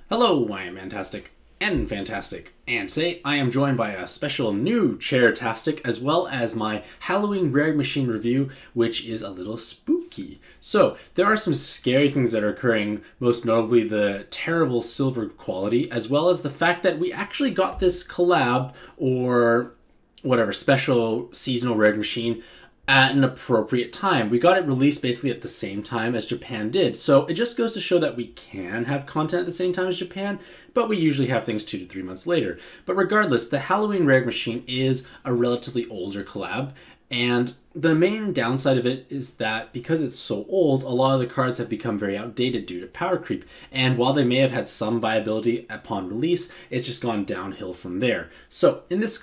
Hello, I am Mantastic and Fantastic, and today I am joined by a special new Chair-tastic as well as my Halloween Rare Machine review, which is a little spooky. So, there are some scary things that are occurring, most notably the terrible silver quality, as well as the fact that we actually got this collab, or whatever, special seasonal Rare Machine at an appropriate time. We got it released basically at the same time as Japan did. So it just goes to show that we can have content at the same time as Japan, but we usually have things 2 to 3 months later. But regardless, the Halloween Rare Machine is a relatively older collab, and the main downside of it is that because it's so old, a lot of the cards have become very outdated due to power creep. And while they may have had some viability upon release, it's just gone downhill from there. So in this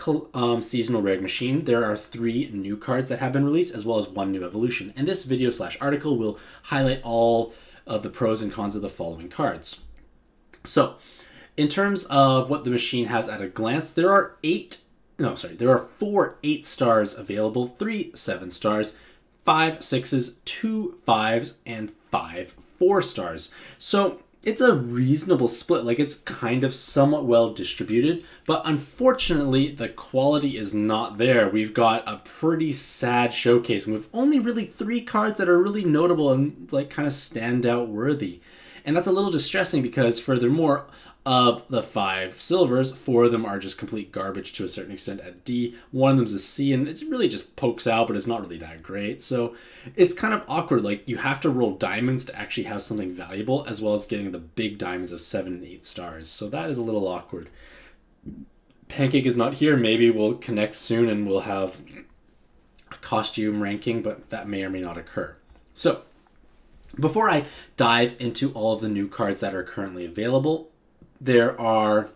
seasonal Rare Machine, there are 3 new cards that have been released, as well as 1 new evolution. And this video/article will highlight all of the pros and cons of the following cards. So in terms of what the machine has at a glance, there are 4 8 stars available, 3 7 stars, 5 6s, 2 5s, and 5 4 stars. So it's a reasonable split, like it's kind of somewhat well distributed, but unfortunately the quality is not there. We've got a pretty sad showcase, and we've only really 3 cards that are really notable and like kind of standout worthy. And that's a little distressing because furthermore, of the 5 silvers, 4 of them are just complete garbage to a certain extent at D. 1 of them is a C, and it really just pokes out, but it's not really that great. So it's kind of awkward. Like, you have to roll diamonds to actually have something valuable, as well as getting the big diamonds of 7 and 8 stars. So that is a little awkward. Pancake is not here. Maybe we'll connect soon and we'll have a costume ranking, but that may or may not occur. So before I dive into all of the new cards that are currently available, there are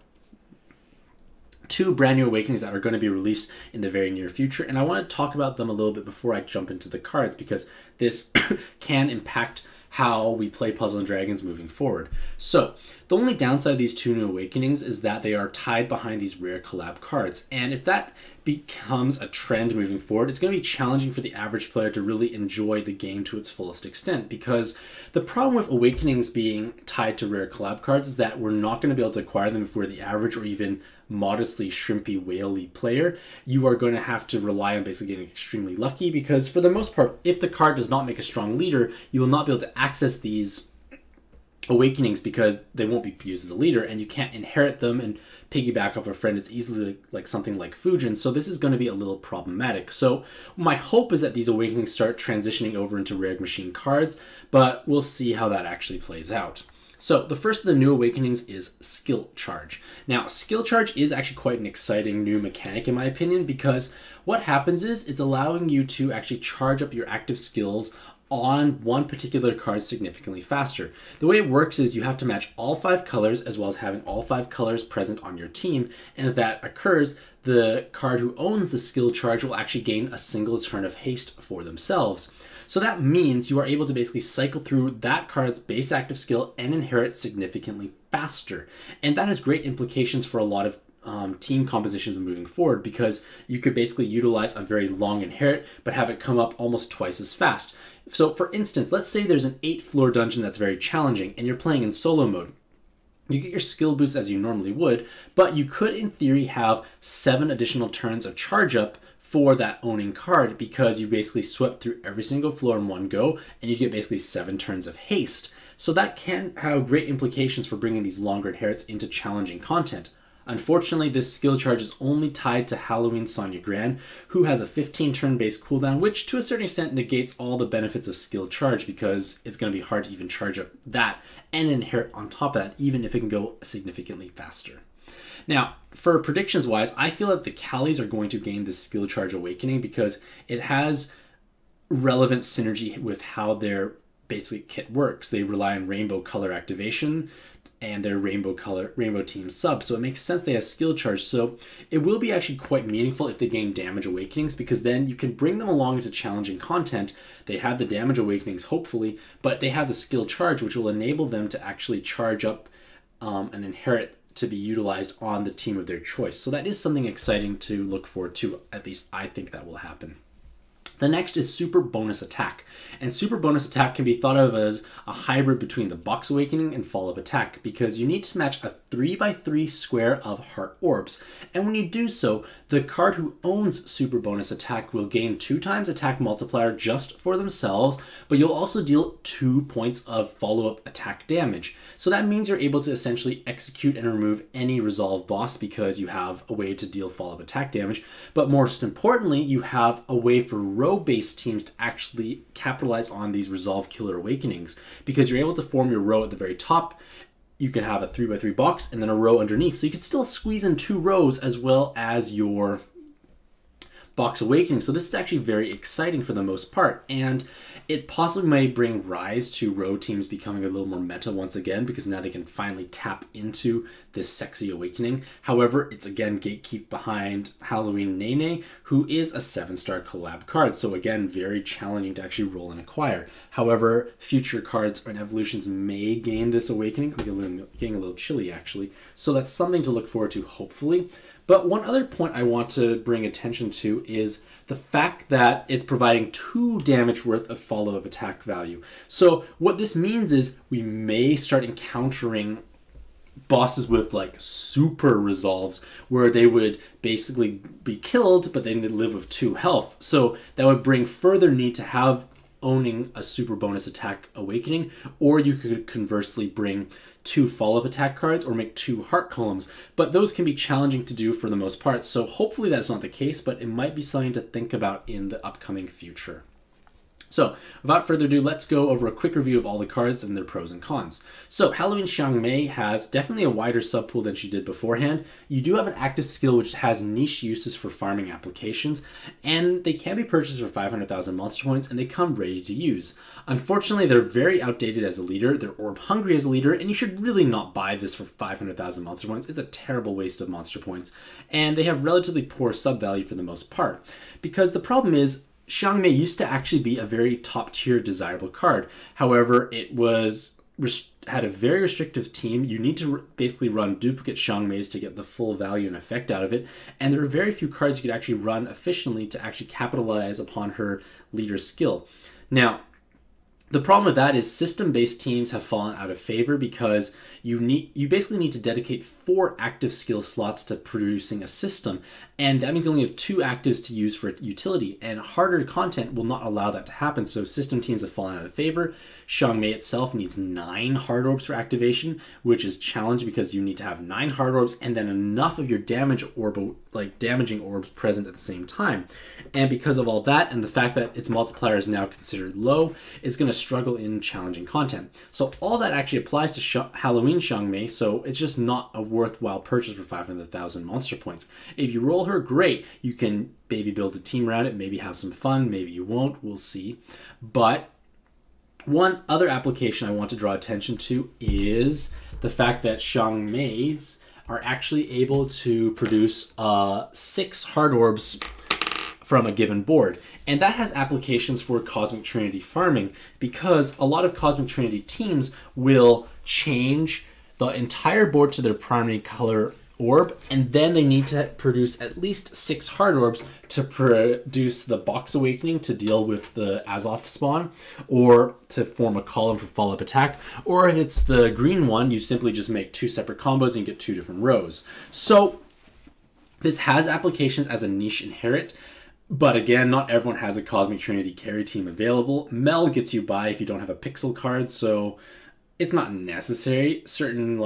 2 brand new awakenings that are going to be released in the very near future, and I want to talk about them a little bit before I jump into the cards, because this can impact how we play Puzzle and Dragons moving forward. So the only downside of these 2 new awakenings is that they are tied behind these rare collab cards, and if that becomes a trend moving forward, it's going to be challenging for the average player to really enjoy the game to its fullest extent, because the problem with awakenings being tied to rare collab cards is that we're not going to be able to acquire them if we're the average or even modestly shrimpy whaley player. You are going to have to rely on basically getting extremely lucky, because for the most part, if the card does not make a strong leader, you will not be able to access these awakenings because they won't be used as a leader, and you can't inherit them and piggyback off a friend. It's easily like something like Fujin, so this is going to be a little problematic. So my hope is that these awakenings start transitioning over into Rare Machine cards, but we'll see how that actually plays out. So the first of the new awakenings is Skill Charge. Now, Skill Charge is actually quite an exciting new mechanic in my opinion, because what happens is it's allowing you to actually charge up your active skills on one particular card significantly faster. The way it works is you have to match all 5 colors, as well as having all 5 colors present on your team, and if that occurs, the card who owns the skill charge will actually gain a single turn of haste for themselves. So that means you are able to basically cycle through that card's base active skill and inherit significantly faster. And that has great implications for a lot of team compositions moving forward, because you could basically utilize a very long inherit but have it come up almost twice as fast. So for instance, let's say there's an 8-floor dungeon that's very challenging and you're playing in solo mode. You get your skill boost as you normally would, but you could in theory have 7 additional turns of charge up for that owning card, because you basically swept through every single floor in one go and you get basically 7 turns of haste. So that can have great implications for bringing these longer inherits into challenging content. Unfortunately, this skill charge is only tied to Halloween Sonya Gran, who has a 15 turn based cooldown, which to a certain extent negates all the benefits of skill charge, because it's going to be hard to even charge up that and inherit on top of that, even if it can go significantly faster. Now, for predictions wise, I feel that the Callies are going to gain this skill charge awakening because it has relevant synergy with how their basically kit works. They rely on rainbow color activation and their rainbow team sub, so it makes sense they have skill charge. So it will be actually quite meaningful if they gain damage awakenings, because then you can bring them along into challenging content. They have the damage awakenings hopefully, but they have the skill charge, which will enable them to actually charge up and inherit to be utilized on the team of their choice. So that is something exciting to look forward to. At least I think that will happen. The next is Super Bonus Attack. And Super Bonus Attack can be thought of as a hybrid between the Box Awakening and Follow-Up Attack, because you need to match a 3x3 square of Heart Orbs. And when you do so, the card who owns Super Bonus Attack will gain 2 times attack multiplier just for themselves, but you'll also deal 2 points of follow-up attack damage. So that means you're able to essentially execute and remove any resolve boss because you have a way to deal follow-up attack damage. But most importantly, you have a way for row-based teams to actually capitalize on these resolve killer awakenings, because you're able to form your row at the very top. You can have a 3x3 box and then a row underneath, so you can still squeeze in 2 rows as well as your Box Awakening. So this is actually very exciting for the most part, and it possibly may bring rise to row teams becoming a little more meta once again, because now they can finally tap into this sexy awakening. However, it's again gatekeep behind Halloween Nene, who is a 7-star collab card, so again very challenging to actually roll and acquire. However, future cards and evolutions may gain this awakening. I'm getting a little chilly actually, so that's something to look forward to hopefully. But one other point I want to bring attention to is the fact that it's providing 2 damage worth of follow-up attack value. So what this means is we may start encountering bosses with like super resolves where they would basically be killed, but then they live with 2 health. So that would bring further need to have owning a Super Bonus Attack awakening, or you could conversely bring 2 follow-up attack cards or make 2 heart columns, but those can be challenging to do for the most part, so hopefully that's not the case, but it might be something to think about in the upcoming future. So, without further ado, let's go over a quick review of all the cards and their pros and cons. So, Halloween Xiangmei has definitely a wider subpool than she did beforehand. You do have an active skill which has niche uses for farming applications, and they can be purchased for 500,000 monster points, and they come ready to use. Unfortunately, they're very outdated as a leader, they're orb hungry as a leader, and you should really not buy this for 500,000 monster points. It's a terrible waste of monster points, and they have relatively poor sub value for the most part. Because the problem is, Xiangmei used to actually be a very top tier desirable card. However, it had a very restrictive team. You need to basically run duplicate Xiangmeis to get the full value and effect out of it. And there are very few cards you could actually run efficiently to actually capitalize upon her leader skill. Now, the problem with that is system-based teams have fallen out of favor because you basically need to dedicate 4 active skill slots to producing a system, and that means you only have 2 actives to use for utility, and harder content will not allow that to happen, so system teams have fallen out of favor. Xiangmei itself needs 9 hard orbs for activation, which is challenging because you need to have 9 hard orbs and then enough of your damaging orbs present at the same time. And because of all that and the fact that its multiplier is now considered low, it's going to struggle in challenging content. So all that actually applies to Halloween Xiangmei, so it's just not a worthwhile purchase for 500,000 monster points. If you roll her, great. You can maybe build a team around it, maybe have some fun, maybe you won't, we'll see. But one other application I want to draw attention to is the fact that Xiangmeis are actually able to produce 6 hard orbs from a given board. And that has applications for Cosmic Trinity farming, because a lot of Cosmic Trinity teams will change the entire board to their primary color orb, and then they need to produce at least 6 hard orbs to produce the Box Awakening to deal with the Azoth spawn, or to form a column for follow-up attack, or if it's the green one, you simply just make 2 separate combos and get 2 different rows. So this has applications as a niche inherit, but again, not everyone has a Cosmic Trinity carry team available. Mel gets you by if you don't have a pixel card, so it's not necessary. Certain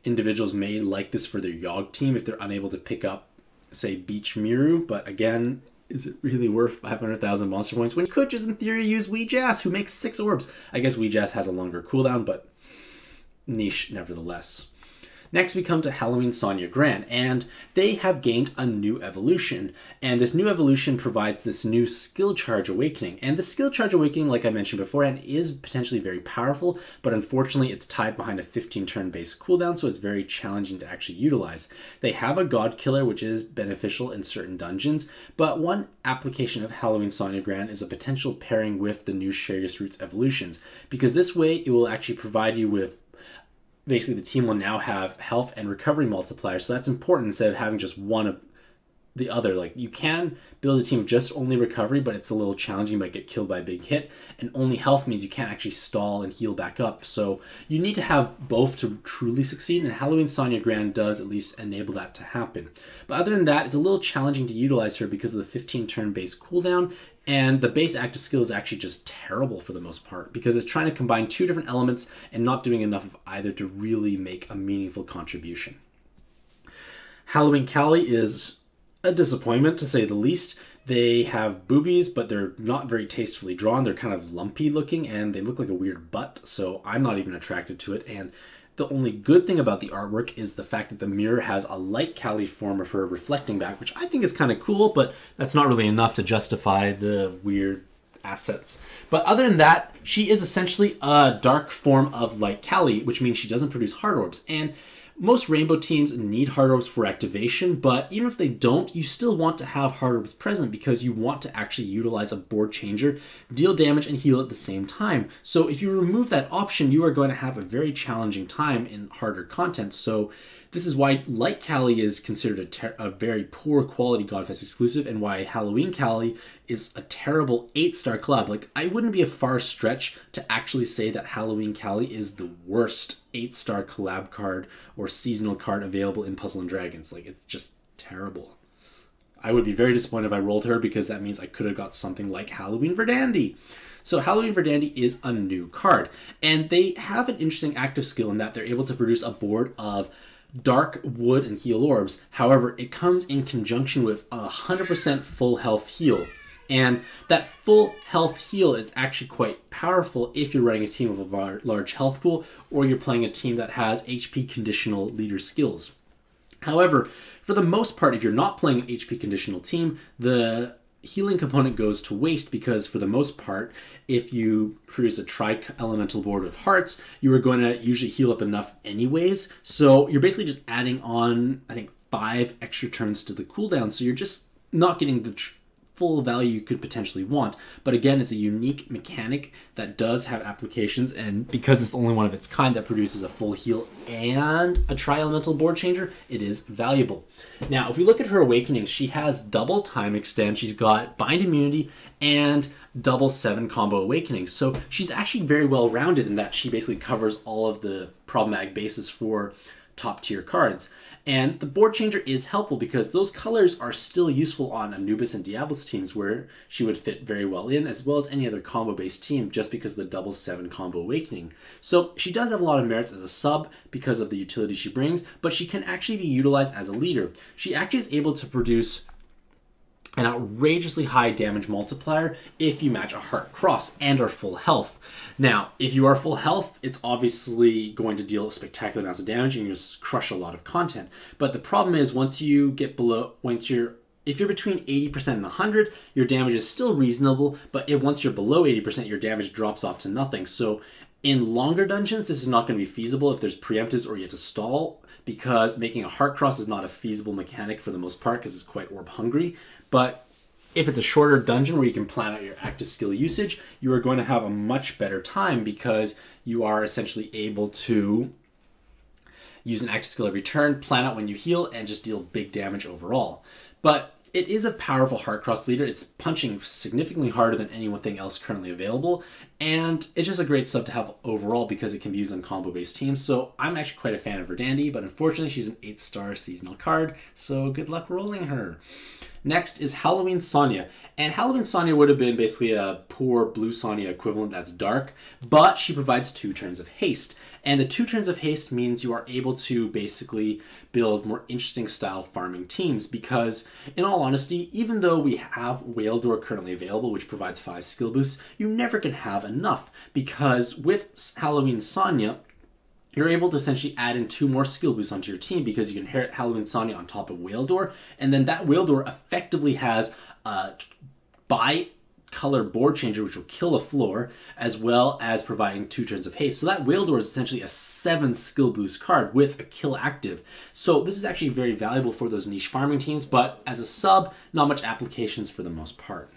individuals may like this for their Yogg team if they're unable to pick up, say, Beach Miru, but again, is it really worth 500,000 monster points when you could just in theory use Weejass, who makes 6 orbs? I guess Weejass has a longer cooldown, but niche nevertheless. Next, we come to Halloween Sonya Gran, and they have gained a new evolution. And this new evolution provides this new Skill Charge Awakening. And the Skill Charge Awakening, like I mentioned beforehand, is potentially very powerful, but unfortunately it's tied behind a 15-turn base cooldown, so it's very challenging to actually utilize. They have a God Killer, which is beneficial in certain dungeons, but one application of Halloween Sonya Gran is a potential pairing with the new Sharius Roots evolutions, because this way it will actually provide you with basically the team will now have health and recovery multipliers, so that's important instead of having just one of the other. Like, you can build a team of just only recovery, but it's a little challenging. You might get killed by a big hit, and only health means you can't actually stall and heal back up. So you need to have both to truly succeed, and Halloween Sonya Grand does at least enable that to happen. But other than that, it's a little challenging to utilize her because of the 15 turn base cooldown, and the base active skill is actually just terrible for the most part because it's trying to combine two different elements and not doing enough of either to really make a meaningful contribution. Halloween Callie is a disappointment, to say the least. They have boobies, but they're not very tastefully drawn. They're kind of lumpy looking, and they look like a weird butt, so I'm not even attracted to it. And the only good thing about the artwork is the fact that the mirror has a light Callie form of her reflecting back, which I think is kind of cool, but that's not really enough to justify the weird assets. But other than that, she is essentially a dark form of light Callie, which means she doesn't produce heart orbs. And most rainbow teams need heart orbs for activation, but even if they don't, you still want to have heart orbs present because you want to actually utilize a board changer, deal damage, and heal at the same time. So if you remove that option, you are going to have a very challenging time in harder content. So this is why Light Callie is considered a very poor quality Godfest exclusive, and why Halloween Callie is a terrible 8-star collab. Like, I wouldn't be a far stretch to actually say that Halloween Callie is the worst 8-star collab card or seasonal card available in Puzzle and Dragons. Like, it's just terrible. I would be very disappointed if I rolled her because that means I could have got something like Halloween Verdandi. So Halloween Verdandi is a new card, and they have an interesting active skill in that they're able to produce a board of dark wood and heal orbs. However, it comes in conjunction with 100% full health heal. And that full health heal is actually quite powerful if you're running a team with a large health pool, or you're playing a team that has HP conditional leader skills. However, for the most part, if you're not playing an HP conditional team, the healing component goes to waste because for the most part, if you produce a tri-elemental board of hearts, you are going to usually heal up enough anyways. So you're basically just adding on, I think, 5 extra turns to the cooldown. So you're just not getting the full value you could potentially want. But again, it's a unique mechanic that does have applications, and because it's the only one of its kind that produces a full heal and a tri-elemental board changer, it is valuable. Now, if we look at her awakenings, she has double time extend, she's got bind immunity, and double 7 combo awakenings. So she's actually very well rounded in that she basically covers all of the problematic bases for top tier cards. And the board changer is helpful because those colors are still useful on Anubis and Diablos teams where she would fit very well in, as well as any other combo based team, just because of the double 7 combo awakening. So she does have a lot of merits as a sub because of the utility she brings, but she can actually be utilized as a leader. She actually is able to produce an outrageously high damage multiplier if you match a heart cross and are full health. Now, if you are full health, it's obviously going to deal spectacular amounts of damage and you just crush a lot of content. But the problem is once you get below, if you're between 80% and 100, your damage is still reasonable, but once you're below 80%, your damage drops off to nothing. So in longer dungeons, this is not going to be feasible if there's preemptives or you have to stall, because making a heart cross is not a feasible mechanic for the most part because it's quite orb hungry. But if it's a shorter dungeon where you can plan out your active skill usage, you are going to have a much better time because you are essentially able to use an active skill every turn, plan out when you heal, and just deal big damage overall. But it is a powerful heart cross leader. It's punching significantly harder than anything else currently available, and it's just a great sub to have overall because it can be used on combo-based teams. So I'm actually quite a fan of Verdandi, but unfortunately she's an 8-star seasonal card, so good luck rolling her. Next is Halloween Sonya, and Halloween Sonya would have been basically a poor Blue Sonya equivalent that's dark, but she provides 2 turns of haste. And the 2 turns of haste means you are able to basically build more interesting style farming teams because, in all honesty, even though we have Whale Door currently available, which provides 5 skill boosts, you never can have enough because with Halloween Sonya, you're able to essentially add in 2 more skill boosts onto your team because you can inherit Halloween Sonya on top of Whale Door, and then that Whale Door effectively has a bi-color board changer which will kill a floor, as well as providing 2 turns of haste. So that Whale Door is essentially a 7 skill boost card with a kill active. So this is actually very valuable for those niche farming teams, but as a sub, not much applications for the most part.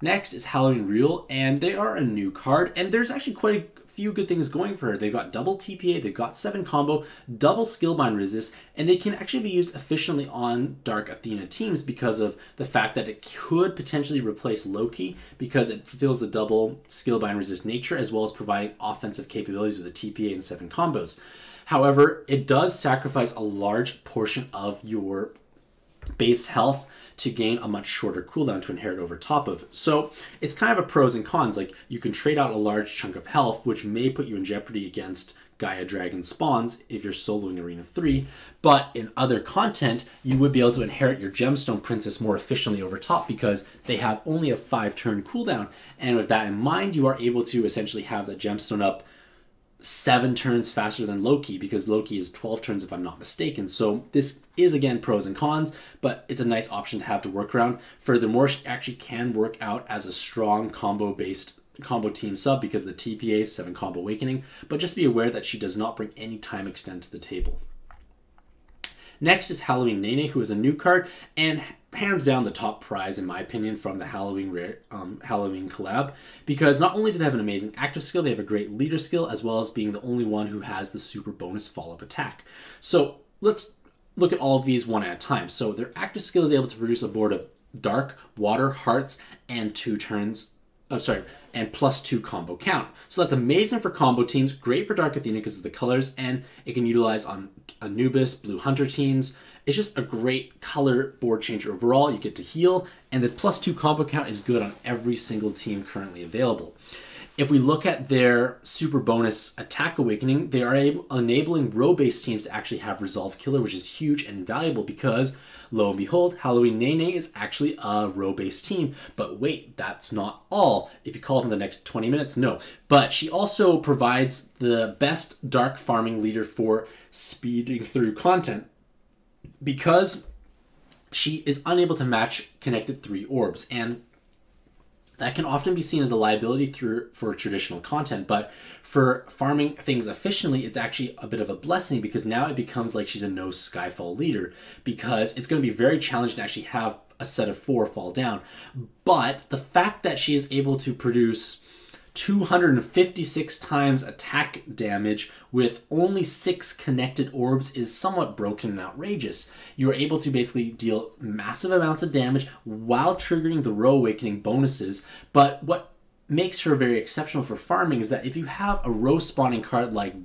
Next is Halloween Real, and they are a new card, and there's actually quite a few good things going for her. They've got double TPA, they've got 7 combo, double skillbind resist, and they can actually be used efficiently on Dark Athena teams because of the fact that it could potentially replace Loki because it fulfills the double skillbind resist nature as well as providing offensive capabilities with a TPA and 7 combos. However, it does sacrifice a large portion of your base health to gain a much shorter cooldown to inherit over top of. So it's kind of a pros and cons. Like, you can trade out a large chunk of health, which may put you in jeopardy against Gaia Dragon spawns if you're soloing Arena 3, but in other content, you would be able to inherit your Gemstone Princess more efficiently over top because they have only a 5-turn cooldown. And with that in mind, you are able to essentially have the Gemstone up 7 turns faster than Loki because Loki is 12 turns if I'm not mistaken. So this is again pros and cons, but it's a nice option to have to work around. Furthermore, she actually can work out as a strong combo team sub because of the TPA 7 combo awakening, but just be aware that she does not bring any time extend to the table. Next is Halloween Nene, who is a new card and hands down the top prize in my opinion from the Halloween collab, because not only do they have an amazing active skill, they have a great leader skill as well as being the only one who has the super bonus follow-up attack. So let's look at all of these one at a time. So their active skill is able to produce a board of dark, water, hearts, and 2 turns. And +2 combo count. So that's amazing for combo teams, great for Dark Athena because of the colors, and it can utilize on Anubis, Blue Hunter teams. It's just a great color board changer overall. You get to heal, and the +2 combo count is good on every single team currently available. If we look at their super bonus attack awakening, they are enabling row-based teams to actually have Resolve Killer, which is huge and valuable because, lo and behold, Halloween Nene is actually a row-based team. But wait, that's not all. If you call it in the next 20 minutes, no. But she also provides the best dark farming leader for speeding through content because she is unable to match connected 3 orbs. And that can often be seen as a liability for traditional content, but for farming things efficiently, it's actually a bit of a blessing because now it becomes like she's a no Skyfall leader because it's going to be very challenging to actually have a set of 4 fall down. But the fact that she is able to produce 256 times attack damage with only 6 connected orbs is somewhat broken and outrageous. You are able to basically deal massive amounts of damage while triggering the Row Awakening bonuses, but what makes her very exceptional for farming is that if you have a row spawning card like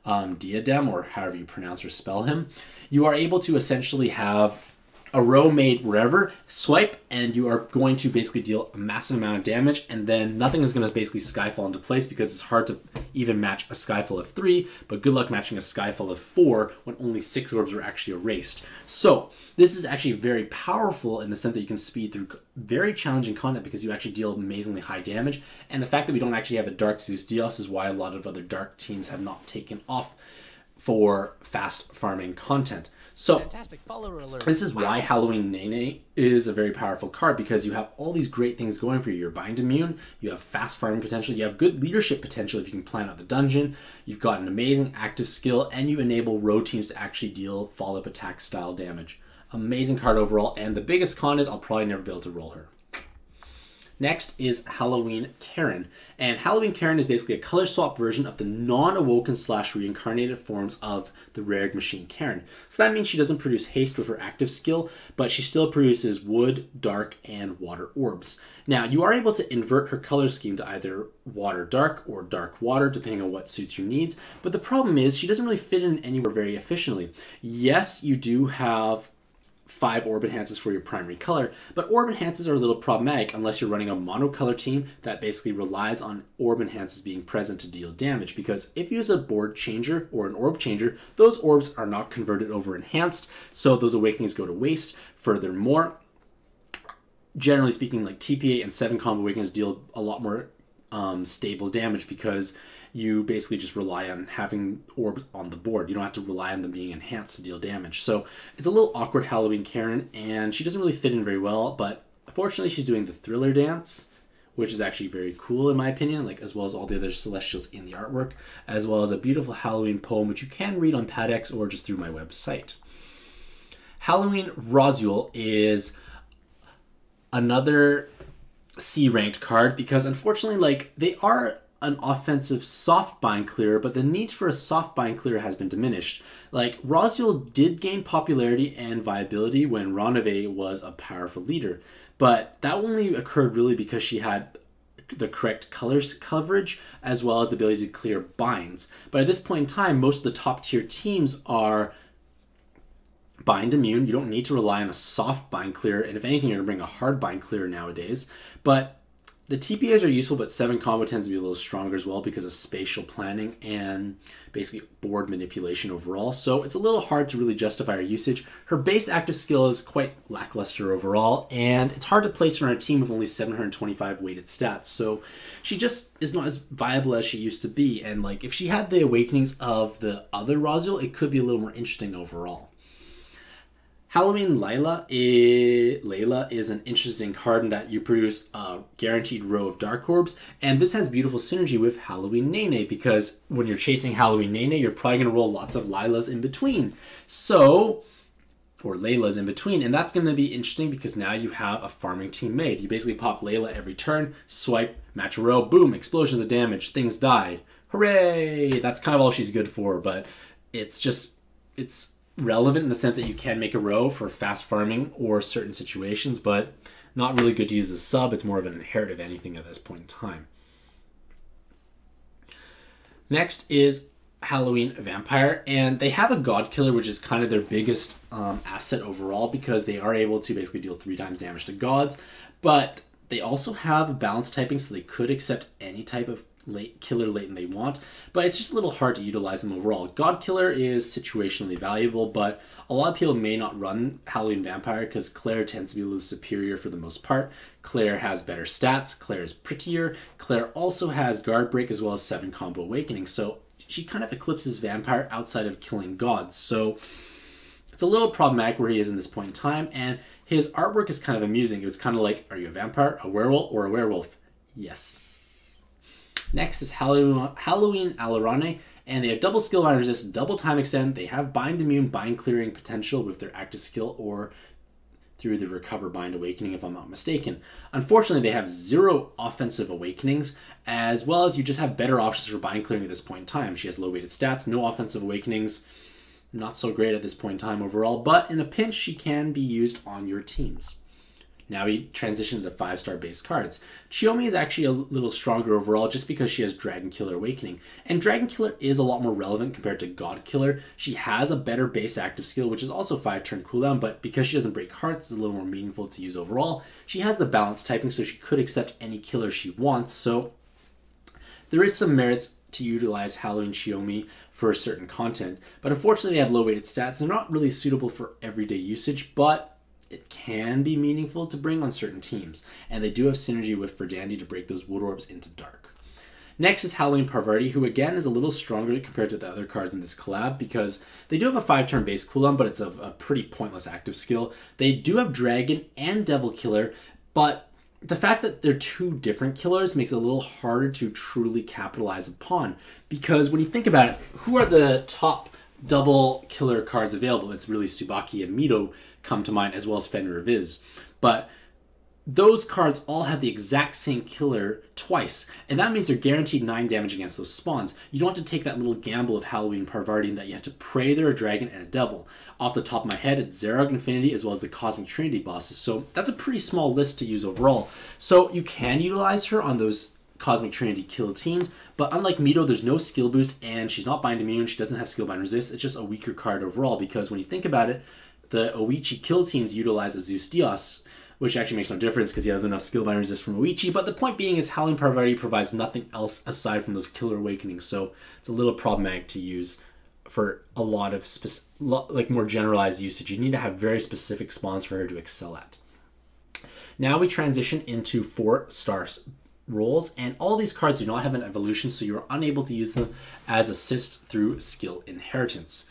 Diadem, or however you pronounce or spell him, you are able to essentially have a row made wherever, swipe, and you are going to basically deal a massive amount of damage, and then nothing is going to basically Skyfall into place because it's hard to even match a Skyfall of 3, but good luck matching a Skyfall of 4 when only 6 orbs were actually erased. So this is actually very powerful in the sense that you can speed through very challenging content because you actually deal amazingly high damage, and the fact that we don't actually have a Dark Zeus Dios is why a lot of other Dark teams have not taken off for fast farming content. So this is why Halloween Nene is a very powerful card because you have all these great things going for you. You're bind immune, you have fast farming potential, you have good leadership potential if you can plan out the dungeon, you've got an amazing active skill, and you enable row teams to actually deal follow-up attack style damage. Amazing card overall, and the biggest con is I'll probably never be able to roll her. Next is Halloween Karin. And Halloween Karin is basically a color swap version of the non-awoken / reincarnated forms of the Raric Machine Karin. So that means she doesn't produce haste with her active skill, but she still produces wood, dark, and water orbs. Now, you are able to invert her color scheme to either water dark or dark water, depending on what suits your needs. But the problem is she doesn't really fit in anywhere very efficiently. Yes, you do have 5 orb enhances for your primary color, but orb enhances are a little problematic unless you're running a monocolor team that basically relies on orb enhances being present to deal damage, because if you use a board changer or an orb changer, those orbs are not converted over enhanced, so those awakenings go to waste. Furthermore, generally speaking, like TPA and 7 combo awakenings deal a lot more stable damage because you basically just rely on having orbs on the board. You don't have to rely on them being enhanced to deal damage. So it's a little awkward Halloween Karin, and she doesn't really fit in very well, but fortunately she's doing the Thriller dance, which is actually very cool in my opinion, like as well as all the other Celestials in the artwork, as well as a beautiful Halloween poem, which you can read on Padex or just through my website. Halloween Rosule is another C-ranked card because unfortunately, like, they are an offensive soft bind clearer, but the need for a soft bind clearer has been diminished. Like, Roswell did gain popularity and viability when Ronave was a powerful leader, but that only occurred really because she had the correct colors coverage as well as the ability to clear binds. But at this point in time, most of the top tier teams are bind immune. You don't need to rely on a soft bind clearer, and if anything, you're going to bring a hard bind clearer nowadays. But the TPAs are useful, but 7 combo tends to be a little stronger as well because of spatial planning and basically board manipulation overall. So it's a little hard to really justify her usage. Her base active skill is quite lackluster overall, and it's hard to place her on a team with only 725 weighted stats. So she just is not as viable as she used to be. And like, if she had the awakenings of the other Roswell, it could be a little more interesting overall. Halloween Layla is an interesting card in that you produce a guaranteed row of Dark Orbs, and this has beautiful synergy with Halloween Nene, because when you're chasing Halloween Nene, you're probably going to roll lots of Laylas in between. So, or Laylas in between, and that's going to be interesting because now you have a farming team made. You basically pop Layla every turn, swipe, match a row, boom, explosions of damage, things died. Hooray! That's kind of all she's good for, but it's relevant in the sense that you can make a row for fast farming or certain situations, but not really good to use as a sub. It's more of an inherit of anything at this point in time. Next is Halloween Vampire, and they have a God Killer, which is kind of their biggest asset overall because they are able to basically deal 3 times damage to gods, but they also have a balance typing, so they could accept any type of killer Leighton they want, but it's just a little hard to utilize them overall. God Killer is situationally valuable, but a lot of people may not run Halloween Vampire because Claire tends to be a little superior for the most part. Claire has better stats, Claire is prettier, Claire also has Guard Break as well as 7 combo awakening, so she kind of eclipses Vampire outside of killing gods, so it's a little problematic where he is in this point in time, and his artwork is kind of amusing. It was kind of like, are you a vampire, a werewolf, or a werewolf? Yes. Next is Halloween Alarane, and they have double skill bind resist, double time extend. They have bind immune, bind clearing potential with their active skill or through the recover bind awakening, if I'm not mistaken. Unfortunately, they have 0 offensive awakenings, as well as you just have better options for bind clearing at this point in time. She has low weighted stats, no offensive awakenings, not so great at this point in time overall, but in a pinch, she can be used on your teams. Now we transition to 5-star base cards. Chiyomi is actually a little stronger overall just because she has Dragon Killer Awakening. And Dragon Killer is a lot more relevant compared to God Killer. She has a better base active skill, which is also 5-turn cooldown, but because she doesn't break hearts, it's a little more meaningful to use overall. She has the balance typing, so she could accept any killer she wants, so there is some merits to utilize Halloween Chiyomi for certain content. But unfortunately, they have low weighted stats. They're not really suitable for everyday usage, but it can be meaningful to bring on certain teams, and they do have synergy with Verdandi to break those wood orbs into dark. Next is Halloween Parvati, who again is a little stronger compared to the other cards in this collab because they do have a 5-turn base cooldown, but it's a pretty pointless active skill. They do have Dragon and Devil Killer, but the fact that they're 2 different killers makes it a little harder to truly capitalize upon, because when you think about it, who are the top double killer cards available? It's really Tsubaki and Mito come to mind, as well as Fenrir Viz. But those cards all have the exact same killer twice, and that means they're guaranteed 9 damage against those spawns. You don't have to take that little gamble of Halloween Parvati in that you have to pray they're a dragon and a devil. Off the top of my head, it's Zerog Infinity as well as the Cosmic Trinity bosses, so that's a pretty small list to use overall. So you can utilize her on those Cosmic Trinity kill teams, but unlike Mito, there's no skill boost, and she's not bind immune, she doesn't have skill bind resist. It's just a weaker card overall, because when you think about it, the Oichi kill teams utilize a Zeus Dios, which actually makes no difference because you have enough skill bind resist from Oichi, but the point being is Howling Parvati provides nothing else aside from those killer awakenings, so it's a little problematic to use for a lot of more generalized usage. You need to have very specific spawns for her to excel at. Now we transition into 4-star roles, and all these cards do not have an evolution, so you're unable to use them as assist through skill inheritance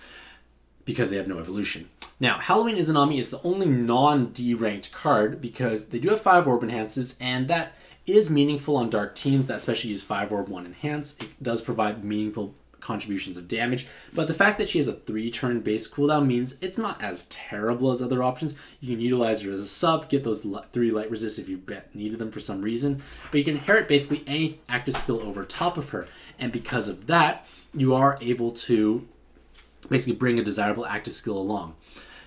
because they have no evolution. Now, Halloween Izanami is the only non-D ranked card because they do have 5 orb enhances, and that is meaningful on dark teams that especially use 5 orb 1 enhance. It does provide meaningful contributions of damage. But the fact that she has a 3-turn base cooldown means it's not as terrible as other options. You can utilize her as a sub, get those 3 light resists if you needed them for some reason. But you can inherit basically any active skill over top of her. And because of that, you are able to basically bring a desirable active skill along.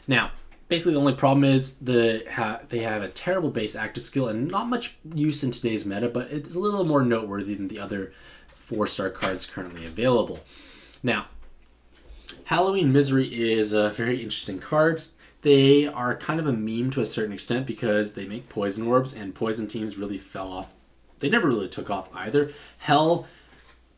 Now, basically the only problem is they have a terrible base active skill and not much use in today's meta, but it's a little more noteworthy than the other 4-star cards currently available. Now, Halloween Misery is a very interesting card. They are kind of a meme to a certain extent because they make poison orbs, and poison teams really fell off. They never really took off either. Hell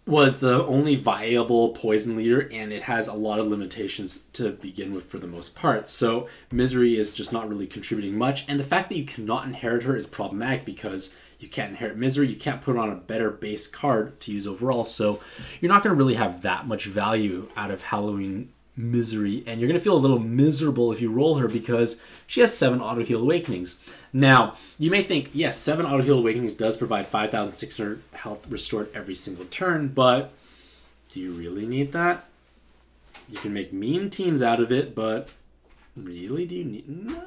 was the only viable poison leader, and it has a lot of limitations to begin with for the most part. So Misery is just not really contributing much, and the fact that you cannot inherit her is problematic because you can't inherit Misery, you can't put on a better base card to use overall, so you're not going to really have that much value out of Halloween Misery, and you're going to feel a little miserable if you roll her because she has 7 auto heal awakenings. Now, you may think, yes, 7 auto heal awakenings does provide 5,600 health restored every single turn, but do you really need that? You can make meme teams out of it, but really, do you need? No,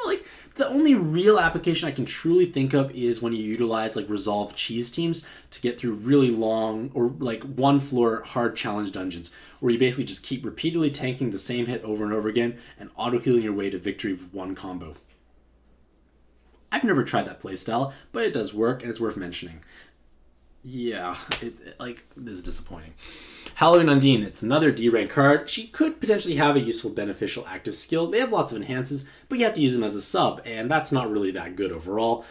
like the only real application I can truly think of is when you utilize like resolve cheese teams to get through really long or like 1 floor hard challenge dungeons, where you basically just keep repeatedly tanking the same hit over and over again and auto healing your way to victory with 1 combo. I've never tried that playstyle, but it does work and it's worth mentioning. Yeah, this is disappointing. Halloween Undine, it's another D-rank card. She could potentially have a useful beneficial active skill. They have lots of enhances, but you have to use them as a sub, and that's not really that good overall.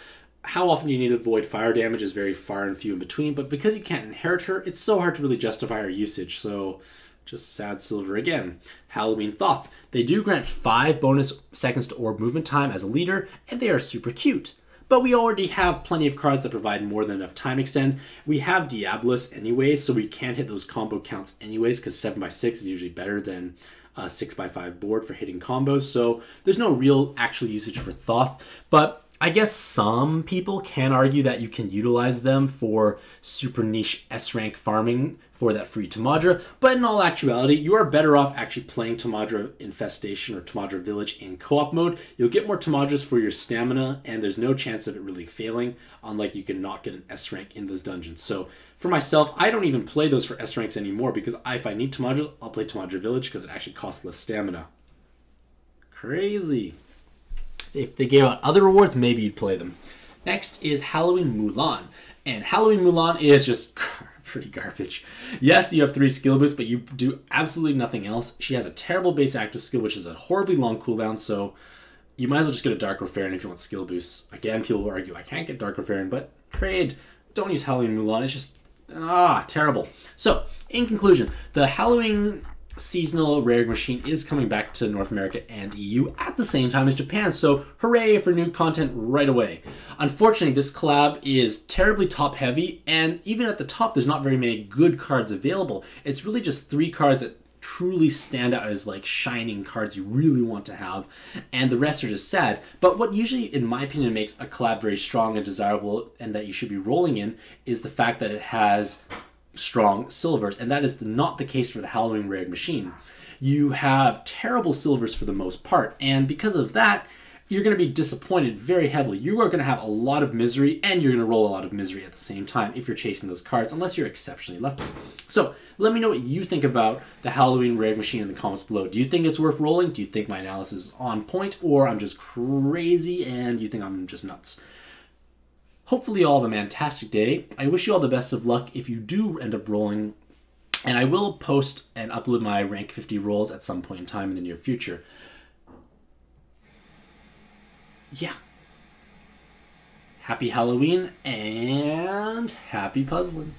How often do you need to avoid fire damage is very far and few in between, but because you can't inherit her, it's so hard to really justify her usage, so just sad silver again. Halloween Thoth. They do grant 5 bonus seconds to orb movement time as a leader, and they are super cute. But we already have plenty of cards that provide more than enough time extend. We have Diabolus anyways, so we can hit those combo counts anyways, because 7x6 is usually better than a 6x5 board for hitting combos, so there's no real actual usage for Thoth. But I guess some people can argue that you can utilize them for super niche S-rank farming for that free Tamadra, but in all actuality, you are better off actually playing Tamadra Infestation or Tamadra Village in co-op mode. You'll get more Tamadras for your stamina, and there's no chance of it really failing, unlike you can not get an S-rank in those dungeons. So for myself, I don't even play those for S-ranks anymore, because if I need Tamadras, I'll play Tamadra Village, because it actually costs less stamina. Crazy. If they gave out other rewards, maybe you'd play them. Next is Halloween Mulan. And Halloween Mulan is just pretty garbage. Yes, you have 3 skill boosts, but you do absolutely nothing else. She has a terrible base active skill, which is a horribly long cooldown, so you might as well just get a Dark Farron if you want skill boosts. Again, people will argue, I can't get Dark Farron, but trade. Don't use Halloween Mulan. It's just, terrible. So, in conclusion, the Halloween seasonal rare machine is coming back to North America and EU at the same time as Japan, so hooray for new content right away. Unfortunately, this collab is terribly top heavy, and even at the top there's not very many good cards available. It's really just 3 cards that truly stand out as like shining cards you really want to have, and the rest are just sad. But what usually, in my opinion, makes a collab very strong and desirable and that you should be rolling in is the fact that it has strong silvers, and that is not the case for the Halloween Rare Machine. You have terrible silvers for the most part, and because of that, you're going to be disappointed very heavily. You are going to have a lot of misery, and you're going to roll a lot of misery at the same time if you're chasing those cards, unless you're exceptionally lucky. So let me know what you think about the Halloween Rare Machine in the comments below. Do you think it's worth rolling? Do you think my analysis is on point, or I'm just crazy and you think I'm just nuts? Hopefully you all have a fantastic day. I wish you all the best of luck if you do end up rolling, and I will post and upload my rank 50 rolls at some point in time in the near future. Yeah. Happy Halloween and happy puzzling.